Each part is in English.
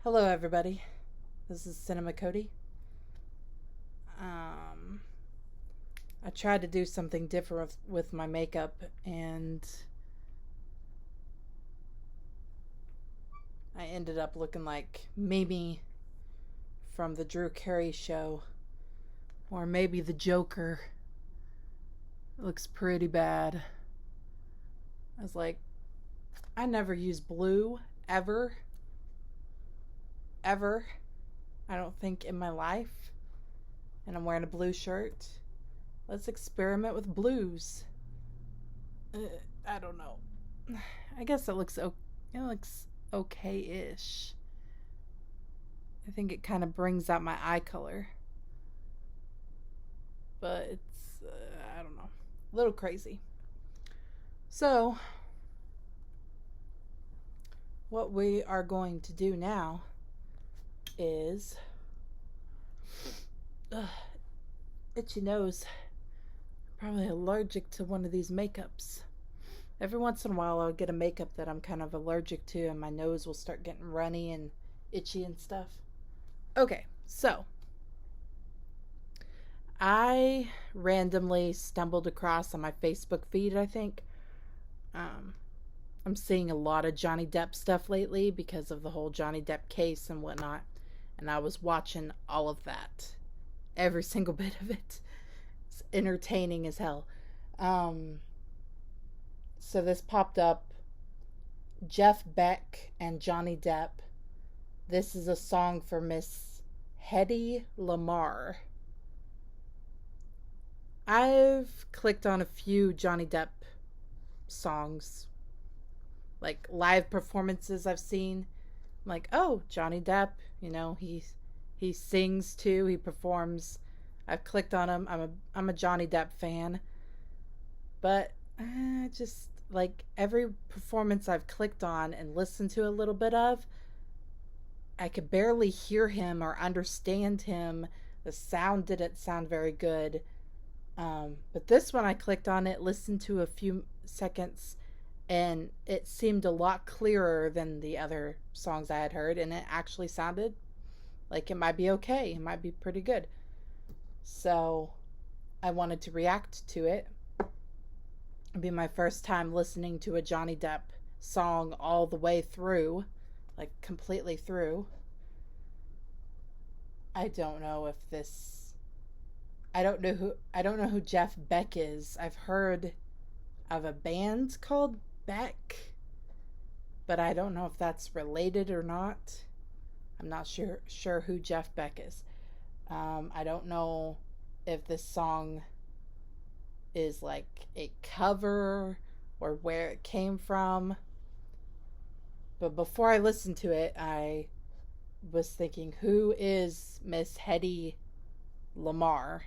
Hello, everybody. This is Cinema Cody. I tried to do something different with my makeup, and I ended up looking like Mimi from the Drew Carey show, or maybe the Joker. It looks pretty bad. I was like, I never use blue ever. Ever. I don't think in my life. And I'm wearing a blue shirt. Let's experiment with blues. I don't know. I guess it looks okay-ish. I think it kind of brings out my eye color. But it's, I don't know, a little crazy. So, what we are going to do now is itchy nose. Probably allergic to one of these makeups. Every once in a while I'll get a makeup that I'm kind of allergic to and my nose will start getting runny and itchy and stuff. Okay, so I randomly stumbled across on my Facebook feed, I think. I'm seeing a lot of Johnny Depp stuff lately because of the whole Johnny Depp case and whatnot. And I was watching all of that. Every single bit of it. It's entertaining as hell. So this popped up. Jeff Beck and Johnny Depp. This is a song for Miss Hedy Lamarr. I've clicked on a few Johnny Depp songs. Like live performances I've seen. I'm like, oh, Johnny Depp, you know, he sings too, he performs. I've clicked on him. I'm a Johnny Depp fan. But just like every performance I've clicked on and listened to a little bit of, I could barely hear him or understand him. The sound didn't sound very good. But this one I clicked on it, listened to a few seconds, and it seemed a lot clearer than the other songs I had heard, and it actually sounded like it might be okay. It might be pretty good. So I wanted to react to it. It'd be my first time listening to a Johnny Depp song all the way through, like completely through. I don't know if this I don't know who Jeff Beck is. I've heard of a band called Beck, but I don't know if that's related or not. I'm not sure who Jeff Beck is. I don't know if this song is like a cover or where it came from. But before I listened to it, I was thinking, who is Miss Hedy Lamarr?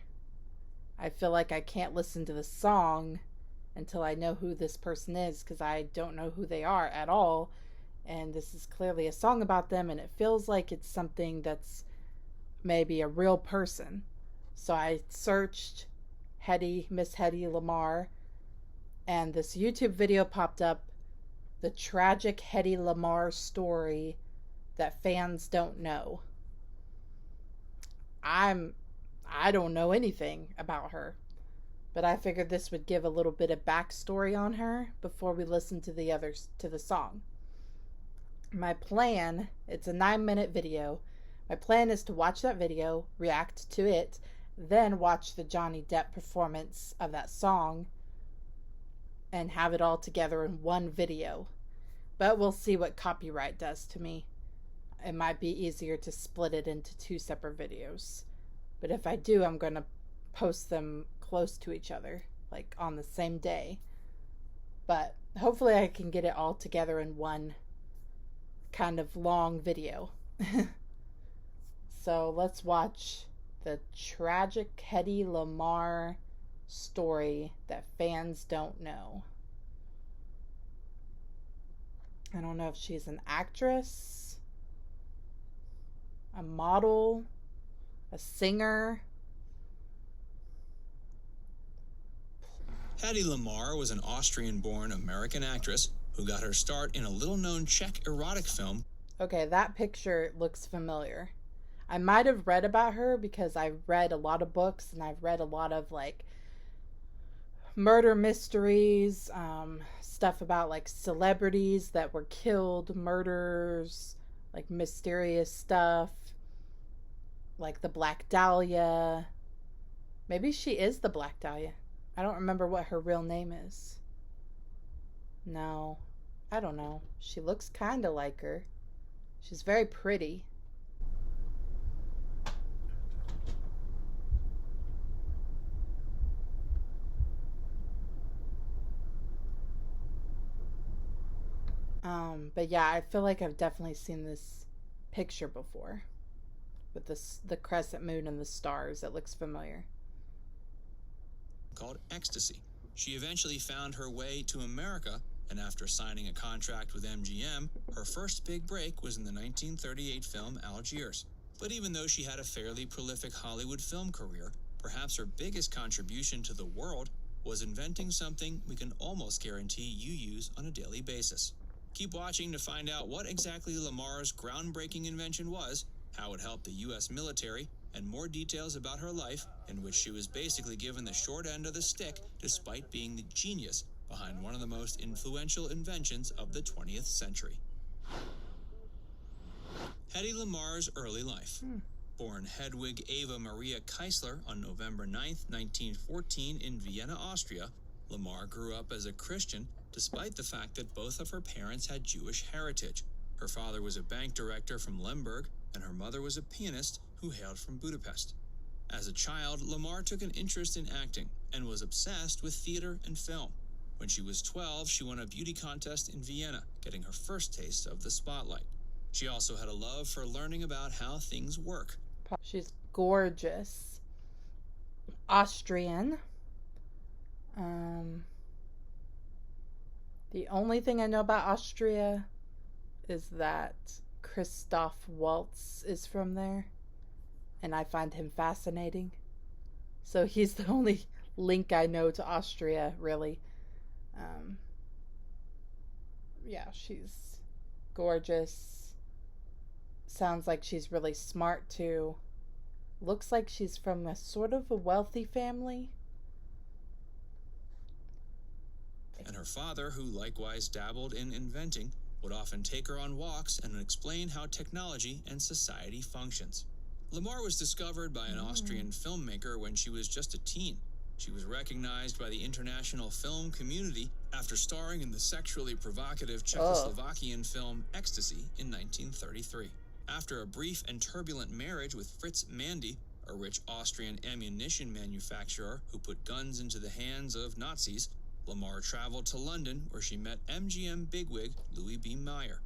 I feel like I can't listen to the song until I know who this person is, because I don't know who they are at all. And this is clearly a song about them, and it feels like it's something that's maybe a real person. So I searched Miss Hedy Lamarr, and this YouTube video popped up, the tragic Hedy Lamarr story that fans don't know. I don't know anything about her, but I figured this would give a little bit of backstory on her before we listen to the song. My plan, it's a 9-minute video. My plan is to watch that video, react to it, then watch the Johnny Depp performance of that song and have it all together in one video. But we'll see what copyright does to me. It might be easier to split it into 2 separate videos. But if I do, I'm going to post them close to each other, like on the same day. But hopefully I can get it all together in one kind of long video. So let's watch the tragic Hedy Lamarr story that fans don't know. I don't know if she's an actress, a model, a singer. Hedy Lamarr was an Austrian-born American actress who got her start in a little-known Czech erotic film Okay, that picture looks familiar. I might have read about her because I've read a lot of books and I've read a lot of like murder mysteries, stuff about like celebrities that were killed, murders, like mysterious stuff, like the Black Dahlia. Maybe she is the Black Dahlia. I don't remember what her real name is. No, I don't know. She looks kind of like her. She's very pretty. But yeah, I feel like I've definitely seen this picture before with this the crescent moon and the stars. It looks familiar. Called Ecstasy. She eventually found her way to America, and after signing a contract with MGM, her first big break was in the 1938 film Algiers. But even though she had a fairly prolific Hollywood film career, perhaps her biggest contribution to the world was inventing something we can almost guarantee you use on a daily basis. Keep watching to find out what exactly Lamarr's groundbreaking invention was, how it helped the U.S. military, and more details about her life, in which she was basically given the short end of the stick despite being the genius behind one of the most influential inventions of the 20th century. Hedy Lamarr's early life. Born Hedwig Eva Maria Keisler on November 9, 1914 in Vienna, Austria, Lamarr grew up as a Christian despite the fact that both of her parents had Jewish heritage. Her father was a bank director from Lemberg, and her mother was a pianist who hailed from Budapest. As a child, Lamarr took an interest in acting and was obsessed with theater and film. When she was 12, she won a beauty contest in Vienna, getting her first taste of the spotlight. She also had a love for learning about how things work. She's gorgeous. Austrian. The only thing I know about Austria is that Christoph Waltz is from there, and I find him fascinating. So he's the only link I know to Austria, really. Yeah, she's gorgeous. Sounds like she's really smart too. Looks like she's from a sort of a wealthy family. And her father, who likewise dabbled in inventing, would often take her on walks and explain how technology and society functions. Lamarr was discovered by an Austrian filmmaker when she was just a teen. She was recognized by the international film community after starring in the sexually provocative Czechoslovakian film Ecstasy in 1933. After a brief and turbulent marriage with Fritz Mandy, a rich Austrian ammunition manufacturer who put guns into the hands of Nazis, Lamarr traveled to London, where she met MGM bigwig Louis B. Mayer.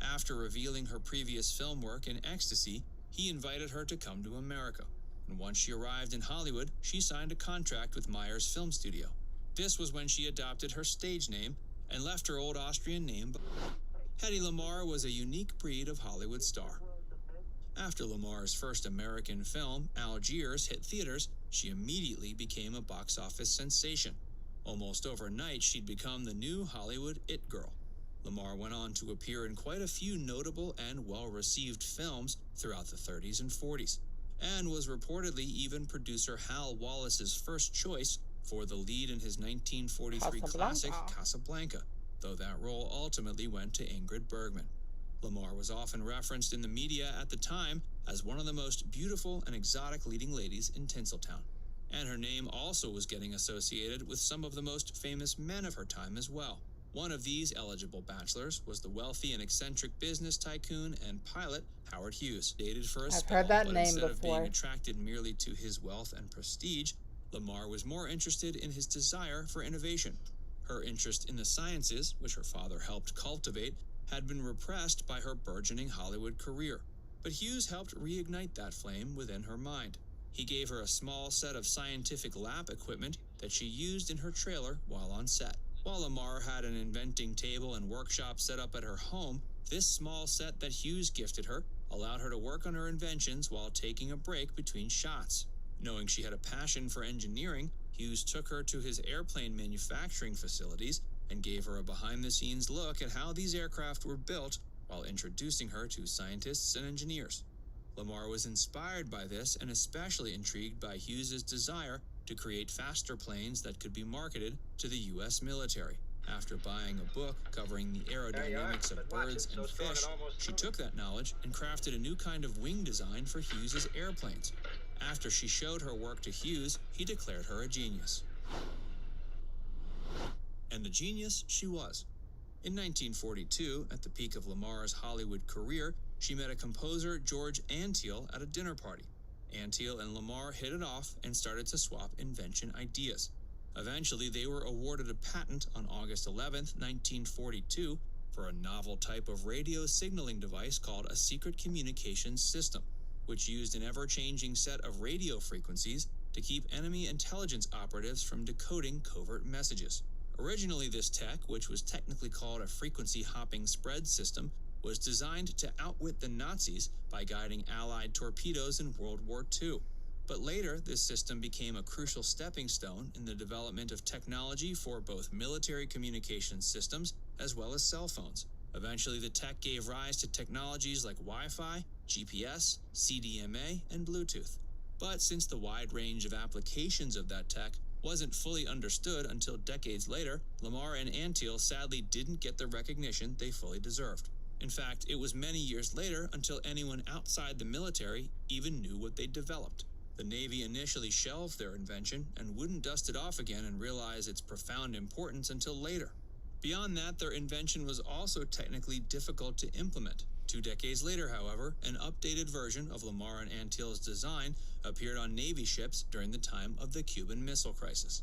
After revealing her previous film work in Ecstasy, he invited her to come to America. And once she arrived in Hollywood, she signed a contract with Mayer's film studio. This was when she adopted her stage name and left her old Austrian name. Hedy Lamarr was a unique breed of Hollywood star. After Lamarr's first American film, Algiers, hit theaters, she immediately became a box office sensation. Almost overnight, she'd become the new Hollywood it girl. Lamarr went on to appear in quite a few notable and well-received films throughout the 30s and 40s, and was reportedly even producer Hal Wallace's first choice for the lead in his 1943 classic Casablanca, though that role ultimately went to Ingrid Bergman. Lamarr was often referenced in the media at the time as one of the most beautiful and exotic leading ladies in Tinseltown. And her name also was getting associated with some of the most famous men of her time as well. One of these eligible bachelors was the wealthy and eccentric business tycoon and pilot Howard Hughes. Dated for a spell, heard that but name instead of before. being attracted merely to his wealth and prestige, Lamarr was more interested in his desire for innovation. Her interest in the sciences, which her father helped cultivate, had been repressed by her burgeoning Hollywood career. But Hughes helped reignite that flame within her mind. He gave her a small set of scientific lab equipment that she used in her trailer while on set. While Lamarr had an inventing table and workshop set up at her home, this small set that Hughes gifted her allowed her to work on her inventions while taking a break between shots. Knowing she had a passion for engineering, Hughes took her to his airplane manufacturing facilities and gave her a behind-the-scenes look at how these aircraft were built while introducing her to scientists and engineers. Lamarr was inspired by this and especially intrigued by Hughes's desire to create faster planes that could be marketed to the U.S. military. After buying a book covering the aerodynamics of birds and fish, she took that knowledge and crafted a new kind of wing design for Hughes's airplanes. After she showed her work to Hughes, he declared her a genius. And a genius she was. In 1942, at the peak of Lamarr's Hollywood career, she met a composer, George Antheil, at a dinner party. Antheil and Lamarr hit it off and started to swap invention ideas. Eventually, they were awarded a patent on August 11, 1942, for a novel type of radio signaling device called a secret communications system, which used an ever-changing set of radio frequencies to keep enemy intelligence operatives from decoding covert messages. Originally, this tech, which was technically called a frequency-hopping spread system, was designed to outwit the Nazis by guiding Allied torpedoes in World War II. But later, this system became a crucial stepping stone in the development of technology for both military communications systems as well as cell phones. Eventually, the tech gave rise to technologies like Wi-Fi, GPS, CDMA, and Bluetooth. But since the wide range of applications of that tech wasn't fully understood until decades later, Lamarr and Antheil sadly didn't get the recognition they fully deserved. In fact, it was many years later until anyone outside the military even knew what they developed. The Navy initially shelved their invention and wouldn't dust it off again and realize its profound importance until later. Beyond that, their invention was also technically difficult to implement. 2 decades later, however, an updated version of Lamarr and Antheil's design appeared on Navy ships during the time of the Cuban Missile Crisis.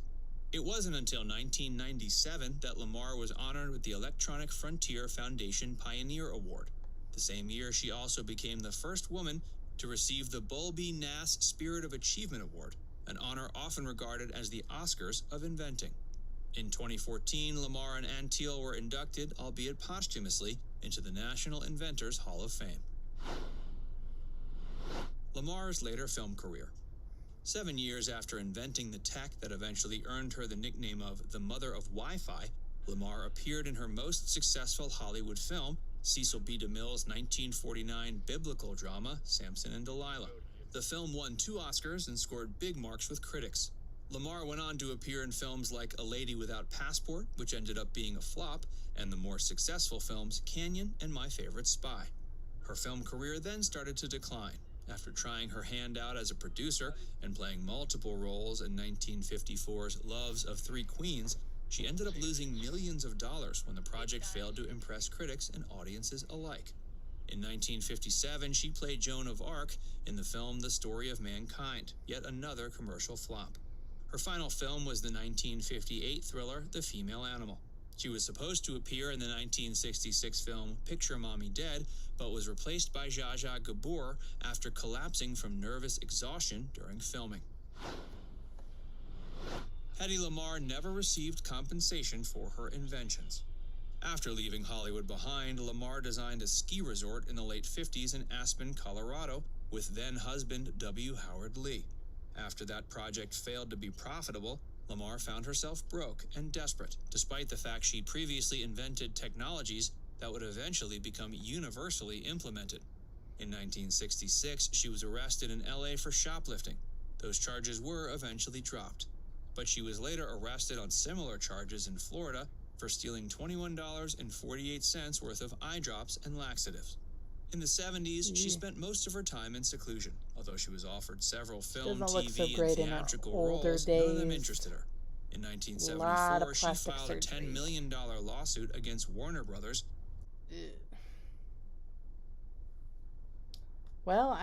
It wasn't until 1997 that Lamarr was honored with the Electronic Frontier Foundation Pioneer Award. The same year, she also became the first woman to receive the Bowlby-Nass Spirit of Achievement Award, an honor often regarded as the Oscars of inventing. In 2014, Lamarr and Antheil were inducted, albeit posthumously, into the National Inventors Hall of Fame. Lamarr's later film career. 7 years after inventing the tech that eventually earned her the nickname of the Mother of Wi-Fi, Lamarr appeared in her most successful Hollywood film, Cecil B. DeMille's 1949 biblical drama, Samson and Delilah. The film won 2 Oscars and scored big marks with critics. Lamarr went on to appear in films like A Lady Without Passport, which ended up being a flop, and the more successful films Canyon and My Favorite Spy. Her film career then started to decline. After trying her hand out as a producer and playing multiple roles in 1954's Loves of Three Queens, she ended up losing millions of dollars when the project failed to impress critics and audiences alike. In 1957, she played Joan of Arc in the film The Story of Mankind, yet another commercial flop. Her final film was the 1958 thriller The Female Animal. She was supposed to appear in the 1966 film Picture Mommy Dead, but was replaced by Zsa Zsa Gabor after collapsing from nervous exhaustion during filming. Hedy Lamarr never received compensation for her inventions. After leaving Hollywood behind, Lamarr designed a ski resort in the late 50s in Aspen, Colorado, with then-husband W. Howard Lee. After that project failed to be profitable, Lamarr found herself broke and desperate, despite the fact she'd previously invented technologies that would eventually become universally implemented. In 1966, she was arrested in LA for shoplifting. Those charges were eventually dropped. But she was later arrested on similar charges in Florida for stealing $21.48 worth of eye drops and laxatives. In the 70s, she spent most of her time in seclusion. Although she was offered several film, TV, and theatrical roles, none of them interested her. In 1974, she filed a $10 million lawsuit against Warner Brothers. Well,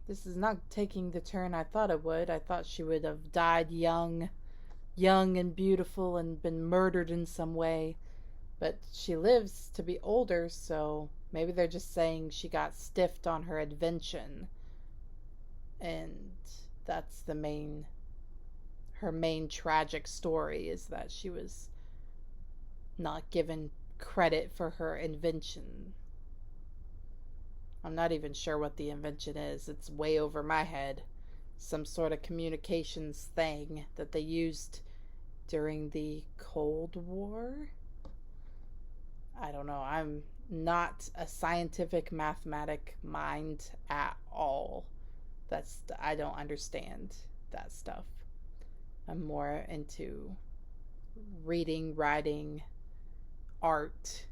this is not taking the turn I thought it would. I thought she would have died young and beautiful and been murdered in some way. But she lives to be older, so maybe they're just saying she got stiffed on her invention. And that's her main tragic story, is that she was not given credit for her invention. I'm not even sure what the invention is. It's way over my head. Some sort of communications thing that they used during the Cold War. I don't know. I'm not a scientific mathematic mind at all. I don't understand that stuff. I'm more into reading, writing, art,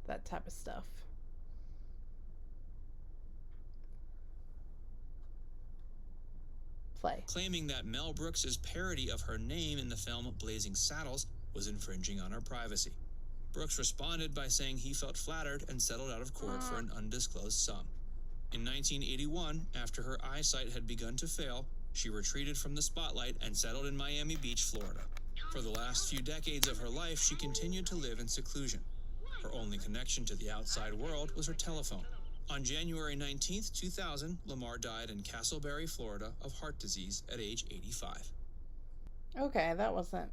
that type of stuff. Play. Claiming that Mel Brooks's parody of her name in the film Blazing Saddles was infringing on her privacy. Brooks responded by saying he felt flattered and settled out of court for an undisclosed sum. In 1981, after her eyesight had begun to fail, she retreated from the spotlight and settled in Miami Beach, Florida. For the last few decades of her life, she continued to live in seclusion. Her only connection to the outside world was her telephone. On January 19, 2000, Lamarr died in Castleberry, Florida, of heart disease at age 85. Okay, that wasn't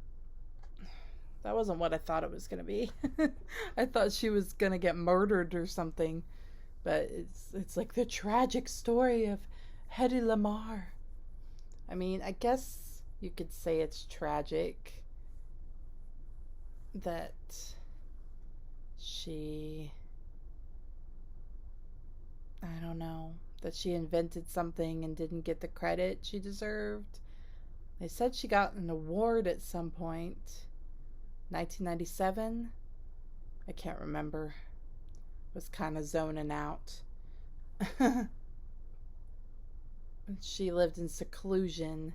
what I thought it was going to be. I thought she was going to get murdered or something. But it's like the tragic story of Hedy Lamarr. I mean, I guess you could say it's tragic that that she invented something and didn't get the credit she deserved. They said she got an award at some point. 1997? I can't remember. Was kind of zoning out. She lived in seclusion.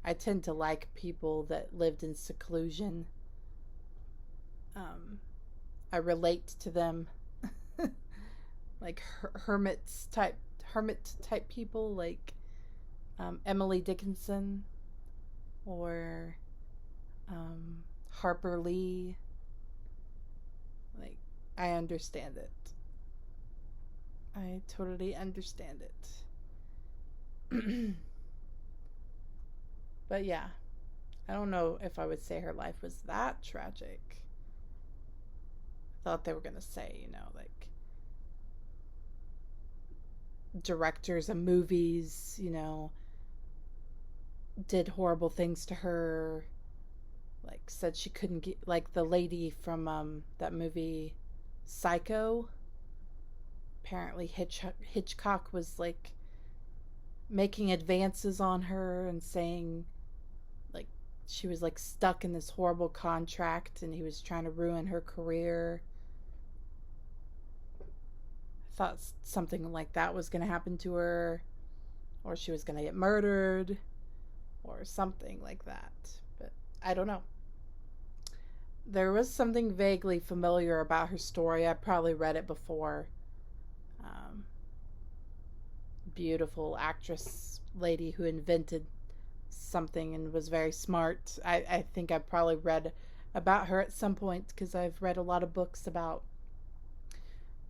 I tend to like people that lived in seclusion. I relate to them. Like hermit type people, like Emily Dickinson or Harper Lee. Like, I understand it. I totally understand it. But yeah, I don't know if I would say her life was that tragic. I thought they were gonna say, like directors of movies, did horrible things to her. Like, said she couldn't get, like the lady from that movie Psycho. Apparently Hitchcock was like making advances on her and saying like she was like stuck in this horrible contract and he was trying to ruin her career. I thought something like that was going to happen to her, or she was going to get murdered or something like that, but I don't know. There was something vaguely familiar about her story. I probably read it before. Beautiful actress lady who invented something and was very smart. I think I probably read about her at some point because I've read a lot of books about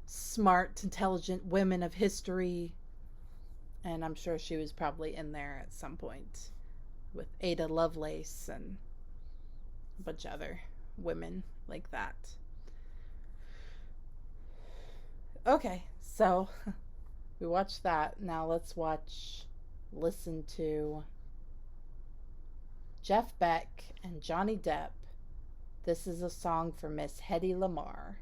smart, intelligent women of history, and I'm sure she was probably in there at some point with Ada Lovelace and a bunch of other women like that. Okay, so we watched that. Now let's listen to Jeff Beck and Johnny Depp. This is a song for Miss Hedy Lamarr.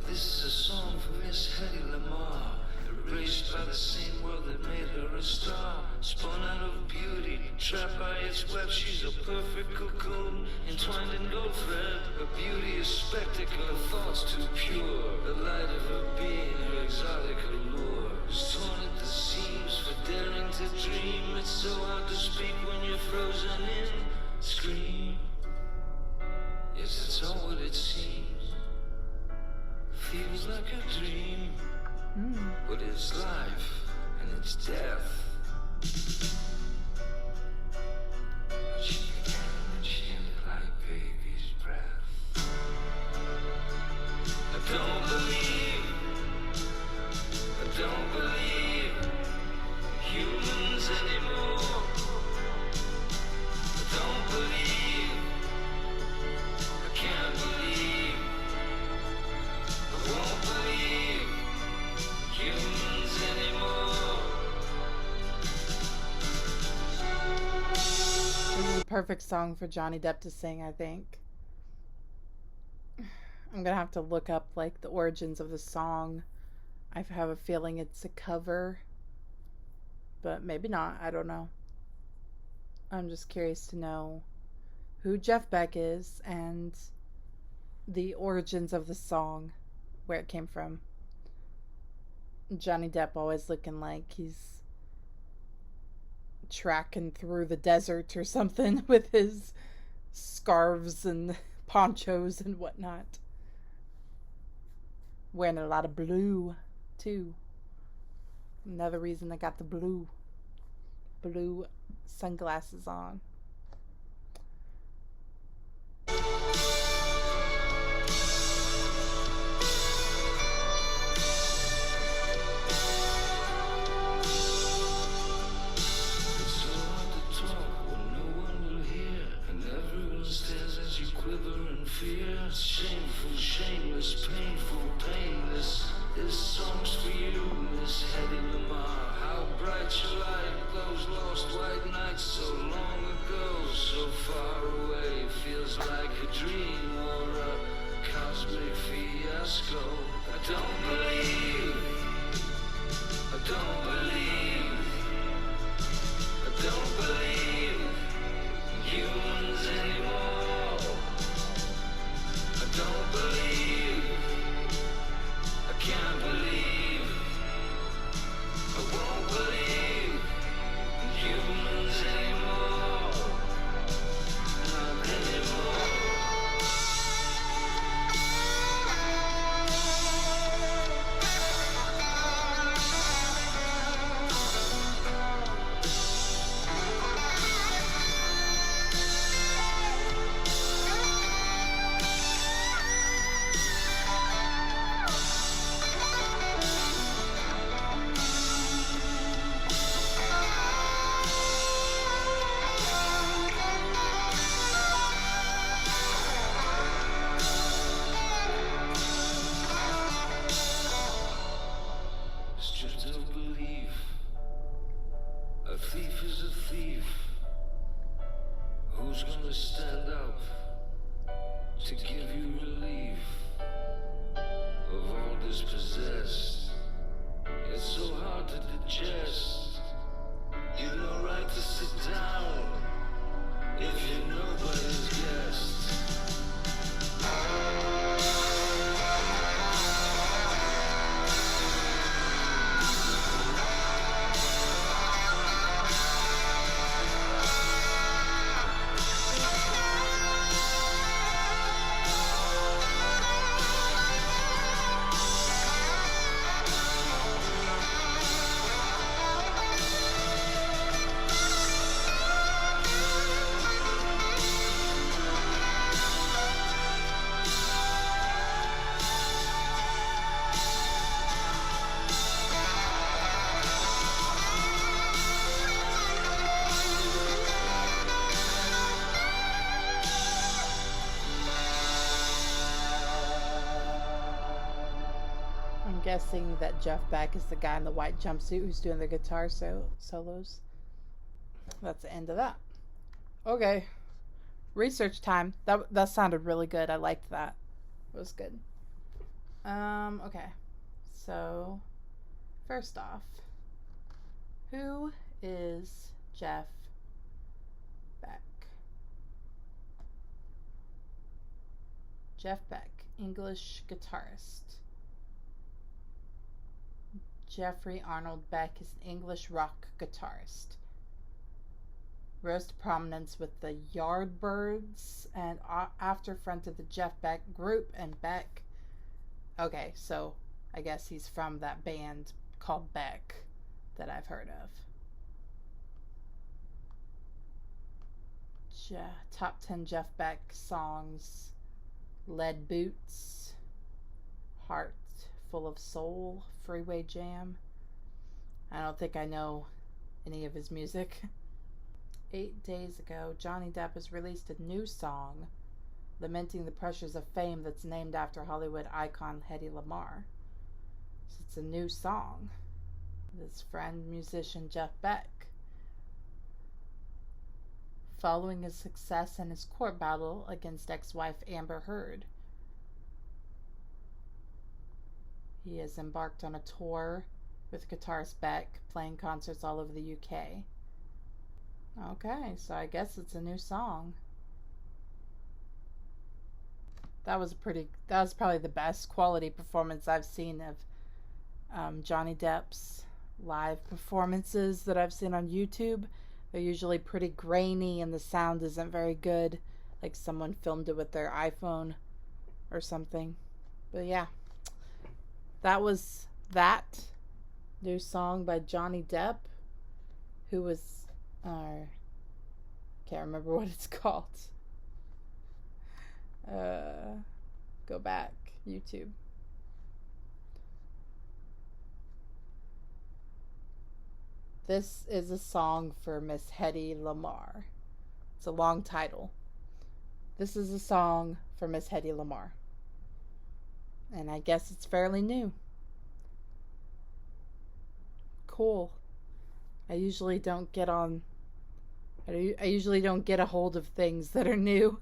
This is a song for Miss Hedy Lamarr, erased by the same world that made her a star. Spun out of beauty, trapped by its web, she's a perfect cocoon, entwined in gold thread. Her beauty is spectacle, her thoughts too pure. The light of her being, her exotic allure, is torn at the seams for daring to dream. It's so hard to speak when you're frozen in. Scream, yes, it's all what it seems. Feels like a dream, but it's life and it's death. But she began and she ended like baby's breath. I don't believe perfect song for Johnny Depp to sing, I think. I'm gonna have to look up, like, the origins of the song. I have a feeling it's a cover, but maybe not. I don't know. I'm just curious to know who Jeff Beck is and the origins of the song, where it came from. Johnny Depp always looking like he's tracking through the desert or something with his scarves and ponchos and whatnot. Wearing a lot of blue, too. Another reason I got the blue sunglasses on. Shameful, shameless, painful, painless. This song's for you, Miss Hedy Lamarr. How bright your light, those lost white nights so long ago, so far away. Feels like a dream or a cosmic fiasco. I don't believe in humans anymore. Don't believe, I can't believe, I won't believe in humans anymore, not anymore. A thief is a thief. Who's gonna stand up to give you relief of all dispossessed? It's so hard to digest. You've no right to sit down if you're nobody's guest. Guessing that Jeff Beck is the guy in the white jumpsuit who's doing the guitar solos. That's the end of that. Okay. Research time. That sounded really good. I liked that. It was good. Okay. So, first off, who is Jeff Beck? Jeff Beck, English guitarist. Jeffrey Arnold Beck is an English rock guitarist. Rose to prominence with the Yardbirds and after fronted the Jeff Beck Group and Beck. Okay, so I guess he's from that band called Beck that I've heard of. Top 10 Jeff Beck songs: Lead Boots, Heart Full of Soul, Freeway Jam. I don't think I know any of his music. 8 days ago, Johnny Depp has released a new song lamenting the pressures of fame that's named after Hollywood icon Hedy Lamarr. So it's a new song. His friend, musician Jeff Beck following his success in his court battle against ex-wife Amber Heard. He has embarked on a tour with guitarist Beck, playing concerts all over the UK. Okay, so I guess it's a new song. That was probably the best quality performance I've seen of Johnny Depp's live performances that I've seen on YouTube. They're usually pretty grainy and the sound isn't very good, like someone filmed it with their iPhone or something. But yeah, that was that new song by Johnny Depp, who was, can't remember what it's called. Go back, YouTube. This is a song for Miss Hedy Lamarr. It's a long title. This is a song for Miss Hedy Lamarr. And I guess it's fairly new. Cool. I usually don't get a hold of things that are new.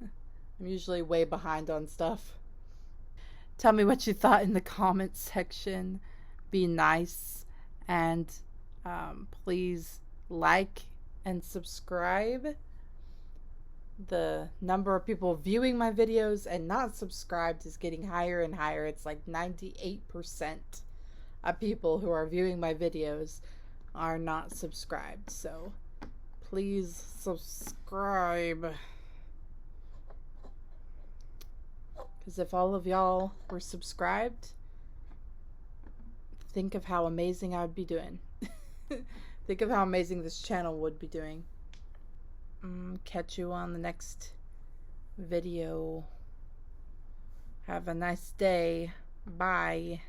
I'm usually way behind on stuff. Tell me what you thought in the comments section. Be nice, and please like and subscribe. The number of people viewing my videos and not subscribed is getting higher and higher. It's like 98% of people who are viewing my videos are not subscribed. So please subscribe. Because if all of y'all were subscribed, think of how amazing I would be doing. Think of how amazing this channel would be doing. Catch you on the next video. Have a nice day. Bye.